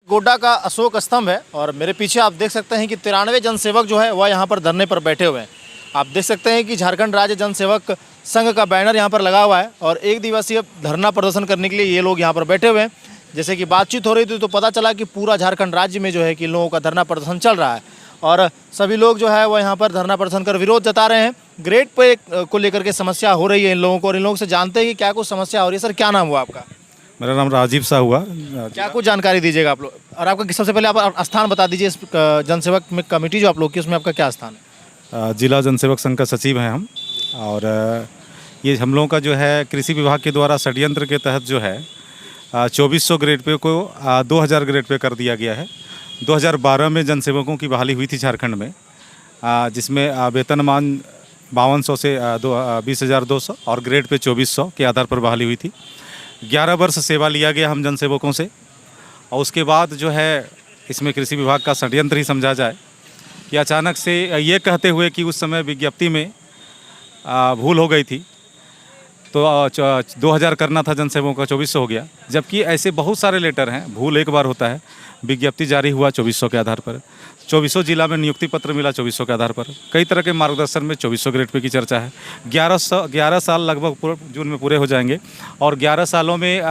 गोड्डा का अशोक स्तंभ है और मेरे पीछे आप देख सकते हैं कि 93 जनसेवक जो है वह यहाँ पर धरने पर बैठे हुए हैं। आप देख सकते हैं कि झारखंड राज्य जनसेवक संघ का बैनर यहाँ पर लगा हुआ है और एक दिवसीय धरना प्रदर्शन करने के लिए ये लोग यहाँ पर बैठे हुए हैं। जैसे कि बातचीत हो रही थी तो पता चला कि पूरा झारखंड राज्य में जो है कि लोगों का धरना प्रदर्शन चल रहा है और सभी लोग जो है वह यहाँ पर धरना प्रदर्शन कर विरोध जता रहे हैं। ग्रेड पे को लेकर के समस्या हो रही है इन लोगों को और इन लोगों से जानते हैं कि क्या कुछ समस्या हो रही है। सर, क्या नाम हुआ आपका? मेरा नाम राजीव सा हुआ। क्या कुछ जानकारी दीजिएगा आप लोग, और आपका सबसे पहले आप स्थान बता दीजिए इस जनसेवक में कमेटी जो आप लोग की उसमें आपका क्या स्थान है? जिला जनसेवक संघ का सचिव हैं हम। और ये हम लोगों का जो है कृषि विभाग के द्वारा षड्यंत्र के तहत जो है 2400 ग्रेड पे को 2000 ग्रेड पे कर दिया गया है। 2012 में जनसेवकों की बहाली हुई थी झारखंड में, जिसमें वेतनमान 5200 से 20,200 और ग्रेड पे 2400 के आधार पर बहाली हुई थी। 11 वर्ष सेवा लिया गया हम जनसेवकों से और उसके बाद जो है इसमें कृषि विभाग का षड्यंत्र ही समझा जाए कि अचानक से ये कहते हुए कि उस समय विज्ञप्ति में भूल हो गई थी तो 2000 करना था जनसेवकों का 2400 हो गया, जबकि ऐसे बहुत सारे लेटर हैं। भूल एक बार होता है। विज्ञप्ति जारी हुआ 2400 के आधार पर, 2400 जिला में नियुक्ति पत्र मिला 2400 के आधार पर, कई तरह के मार्गदर्शन में 2400 ग्रेड पे की चर्चा है। 11 साल लगभग जून में पूरे हो जाएंगे और 11 सालों में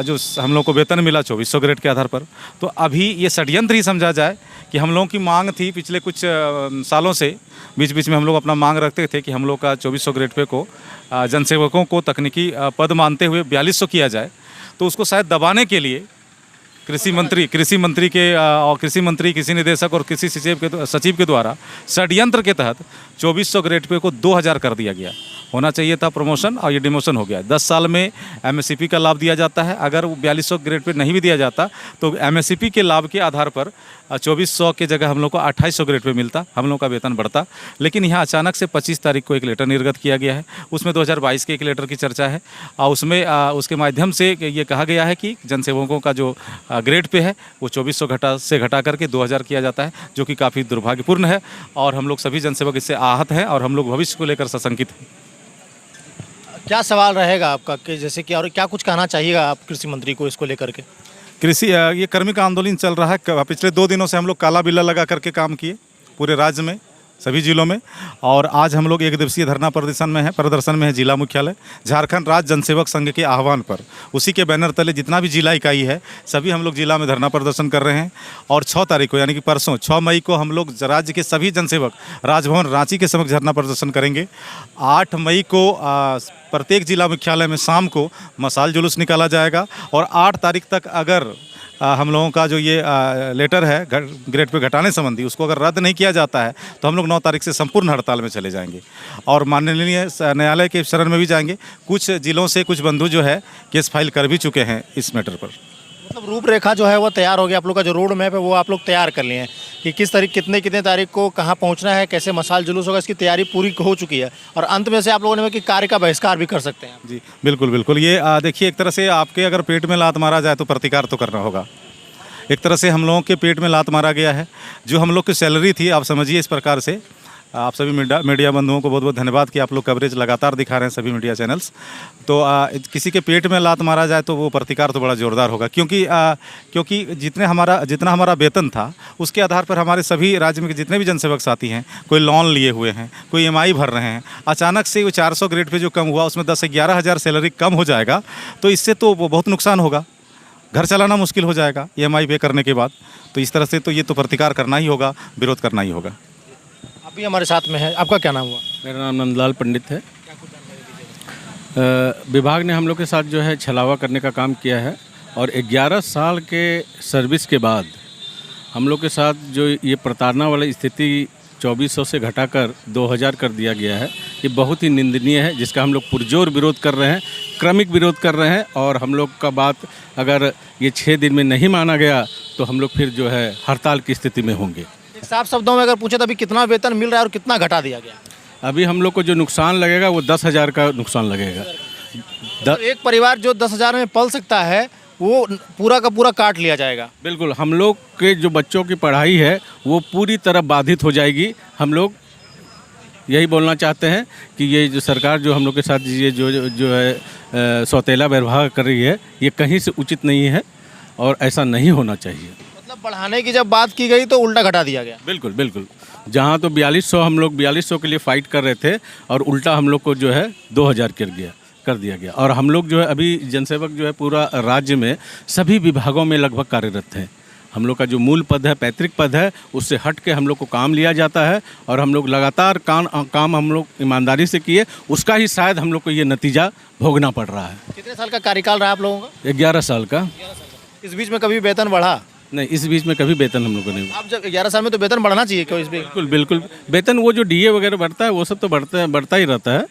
जो हम लोग को वेतन मिला 2400 ग्रेड के आधार पर। तो अभी ये षड्यंत्र ही समझा जाए कि हम लोगों की मांग थी पिछले कुछ सालों से, बीच बीच में हम लोग अपना मांग रखते थे कि हम लोग का 2400 ग्रेड पे को जनसेवकों को तकनीकी पद मानते हुए 4200 किया जाए। तो उसको शायद दबाने के लिए कृषि मंत्री कृषि निदेशक और कृषि सचिव के द्वारा षड्यंत्र के तहत 2400 ग्रेड पे को 2000 कर दिया गया। होना चाहिए था प्रमोशन और ये डिमोशन हो गया। 10 साल में एमएससीपी का लाभ दिया जाता है। अगर वो 4200 ग्रेड पे नहीं भी दिया जाता तो एमएससीपी के लाभ के आधार पर 2400 के जगह हम लोग को 2800 ग्रेड पे मिलता, हम लोग का वेतन बढ़ता। लेकिन यहाँ अचानक से 25 तारीख को एक लेटर निर्गत किया गया है। उसमें 2022 के एक लेटर की चर्चा है और उसमें उसके माध्यम से ये कहा गया है कि जनसेवकों का जो ग्रेड पे है वो 2400 से घटा करके 2000 किया जाता है, जो कि काफ़ी दुर्भाग्यपूर्ण है और हम लोग सभी जनसेवक इससे आहत हैं और हम लोग भविष्य को लेकर सशंकित हैं। क्या सवाल रहेगा आपका कि जैसे कि और क्या कुछ कहना चाहिएगा आप कृषि मंत्री को इसको लेकर के? ये कर्मी का आंदोलन चल रहा है। पिछले 2 दिनों से हम लोग काला बिल्ला लगा करके काम किए पूरे राज्य में, सभी जिलों में, और आज हम लोग एक दिवसीय धरना प्रदर्शन में है जिला मुख्यालय झारखंड राज्य जनसेवक संघ के आह्वान पर। उसी के बैनर तले जितना भी जिला इकाई है सभी हम लोग जिला में धरना प्रदर्शन कर रहे हैं। और 6 तारीख को यानी कि परसों 6 मई को हम लोग राज्य के सभी जनसेवक राजभवन रांची के समक्ष धरना प्रदर्शन करेंगे। 8 मई को प्रत्येक जिला मुख्यालय में शाम को मशाल जुलूस निकाला जाएगा और 8 तारीख तक अगर हम लोगों का जो ये लेटर है ग्रेड पे घटाने संबंधी उसको अगर रद्द नहीं किया जाता है तो हम लोग 9 तारीख से संपूर्ण हड़ताल में चले जाएंगे और माननीय न्यायालय के शरण में भी जाएंगे। कुछ जिलों से कुछ बंधु जो है केस फाइल कर भी चुके हैं इस मैटर पर। मतलब रूपरेखा जो है वो तैयार हो गया, आप लोग का जो रोड मैप है वो आप लोग तैयार कर लिए हैं कि किस तारीख कितने तारीख को कहाँ पहुँचना है, कैसे मशाल जुलूस होगा, इसकी तैयारी पूरी हो चुकी है और अंत में से आप लोगों ने कि कार्य का बहिष्कार भी कर सकते हैं। जी बिल्कुल। ये देखिए, एक तरह से आपके अगर पेट में लात मारा जाए तो प्रतिकार तो करना होगा। एक तरह से हम लोगों के पेट में लात मारा गया है। जो हम लोग की सैलरी थी, आप समझिए इस प्रकार से, आप सभी मीडिया बंधुओं को बहुत बहुत धन्यवाद कि आप लोग कवरेज लगातार दिखा रहे हैं सभी मीडिया चैनल्स। तो किसी के पेट में लात मारा जाए तो वो प्रतिकार तो बड़ा ज़ोरदार होगा, क्योंकि जितना हमारा वेतन था उसके आधार पर हमारे सभी राज्य में के जितने भी जनसेवक साथी हैं, कोई लोन लिए हुए हैं, कोई EMI भर रहे हैं। अचानक से वो 400 ग्रेड पे जो कम हुआ उसमें 10 से 11 हज़ार सैलरी कम हो जाएगा तो इससे तो बहुत नुकसान होगा, घर चलाना मुश्किल हो जाएगा EMI पे करने के बाद। तो इस तरह से तो ये तो प्रतिकार करना ही होगा, विरोध करना ही होगा। आप भी हमारे साथ में है, आपका क्या नाम हुआ? मेरा नाम नंदलाल पंडित है। विभाग ने हम लोग के साथ जो है छलावा करने का काम किया है और 11 साल के सर्विस के बाद हम लोग के साथ जो ये प्रताड़ना वाली स्थिति 2400 से घटाकर 2000 कर दिया गया है, ये बहुत ही निंदनीय है, जिसका हम लोग पुरजोर विरोध कर रहे हैं, क्रमिक विरोध कर रहे हैं। और हम लोग का बात अगर ये 6 दिन में नहीं माना गया तो हम लोग फिर जो है हड़ताल की स्थिति में होंगे। साफ शब्दों में अगर पूछे तो अभी कितना वेतन मिल रहा है और कितना घटा दिया गया? अभी हम लोग को जो नुकसान लगेगा वो 10,000 का नुकसान लगेगा। तो एक परिवार जो 10,000 में पल सकता है वो पूरा का पूरा काट लिया जाएगा। बिल्कुल, हम लोग के जो बच्चों की पढ़ाई है वो पूरी तरह बाधित हो जाएगी। हम लोग यही बोलना चाहते हैं कि ये जो सरकार जो हम लोग के साथ ये जो है सौतेला व्यवहार कर रही है, ये कहीं से उचित नहीं है और ऐसा नहीं होना चाहिए। मतलब बढ़ाने की जब बात की गई तो उल्टा घटा दिया गया। बिल्कुल बिल्कुल, जहाँ तो 4200 हम लोग 4200 के लिए फ़ाइट कर रहे थे और उल्टा हम लोग को जो है 2000 कर दिया गया। और हम लोग जो है अभी जनसेवक जो है पूरा राज्य में सभी विभागों में लगभग कार्यरत हैं। हम लोग का जो मूल पद है, पैतृक पद है, उससे हट के हम लोग को काम लिया जाता है और हम लोग लगातार काम हम लोग ईमानदारी से किए, उसका ही शायद हम लोग को ये नतीजा भोगना पड़ रहा है। कितने साल का कार्यकाल रहा आप लोगों का? 11 साल का। इस बीच में कभी वेतन बढ़ा? नहीं, इस बीच में कभी वेतन हम लोग को नहीं। आप जब 11 साल में तो वेतन बढ़ना चाहिए क्यों? इस बीच बिल्कुल बिल्कुल, वेतन वो जो डीए वगैरह बढ़ता है वो सब तो बढ़ता ही रहता है,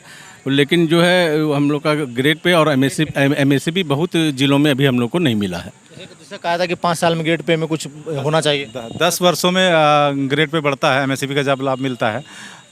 लेकिन जो है हम लोग का ग्रेड पे और एमएससी भी बहुत जिलों में अभी हम लोग को नहीं मिला है। जैसे कहा था कि 5 साल में ग्रेड पे में कुछ होना चाहिए। 10 वर्षों में ग्रेड पे बढ़ता है, एमएससीबी का जब लाभ मिलता है।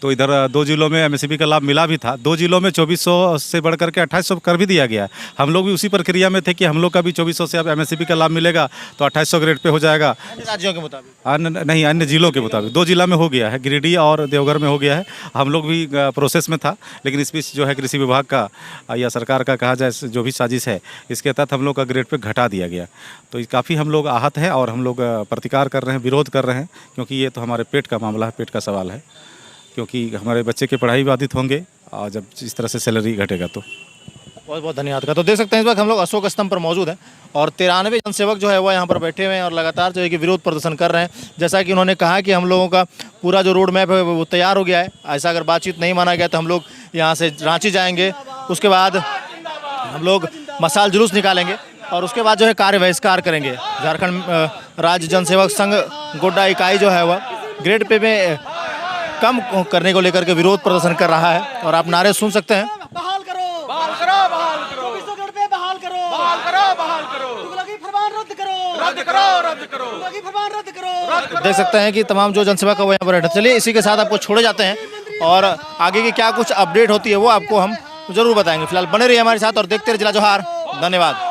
तो इधर 2 जिलों में एमएससीबी का लाभ मिला भी था। 2 जिलों में 2400 से बढ़ करके 2800 कर भी दिया गया है। हम लोग भी उसी प्रक्रिया में थे कि हम लोग का भी 2400 से अब एमएससीबी का लाभ मिलेगा तो 2800 ग्रेड पे हो जाएगा। अन्य राज्यों के मुताबिक? नहीं, अन्य जिलों के मुताबिक 2 जिला में हो गया है, गिरिडीह और देवघर में हो गया है। हम लोग भी प्रोसेस में था, लेकिन इस बीच जो है कृषि विभाग का या सरकार का कहा जाए जो भी साजिश है, इसके तहत हम लोग का ग्रेड पे घटा दिया गया। तो काफ़ी हम लोग आहत हैं और हम लोग प्रतिकार कर रहे हैं, विरोध कर रहे हैं, क्योंकि ये तो हमारे पेट का मामला है, पेट का सवाल है। क्योंकि हमारे बच्चे की पढ़ाई बाधित होंगे और जब इस तरह से सैलरी घटेगा तो। बहुत बहुत धन्यवाद का। तो देख सकते हैं इस वक्त हम लोग अशोक स्तंभ पर मौजूद हैं और 93 जनसेवक जो है वो यहाँ पर बैठे हुए हैं और लगातार जो है कि विरोध प्रदर्शन कर रहे हैं। जैसा कि उन्होंने कहा कि हम लोगों का पूरा जो रोड मैप है वो तैयार हो गया है। ऐसा अगर बातचीत नहीं माना गया तो हम लोग यहाँ से रांची जाएंगे, उसके बाद हम लोग मसाल जुलूस निकालेंगे और उसके बाद जो है कार्य बहिष्कार करेंगे। झारखंड राज्य जनसेवक संघ गोड्डा इकाई जो है वह ग्रेड पे में कम करने को लेकर के विरोध प्रदर्शन कर रहा है और आप नारे सुन सकते हैं। बहाल करो, बहाल करो, बहाल करो, 2400 ग्रेड पे बहाल करो, बहाल करो, बहाल करो, तुगलकी फरमान रद्द करो, रद्द करो, रद्द करो, तुगलकी फरमान रद्द करो। देख सकते हैं कि तमाम जो जनसेवक है वो यहाँ पर बैठे। चलिए इसी के साथ आपको छोड़े जाते हैं और आगे की क्या कुछ अपडेट होती है वो आपको हम जरूर बताएंगे। फिलहाल बने रहिए हमारे साथ और देखते रहिए जिला जोहार। धन्यवाद।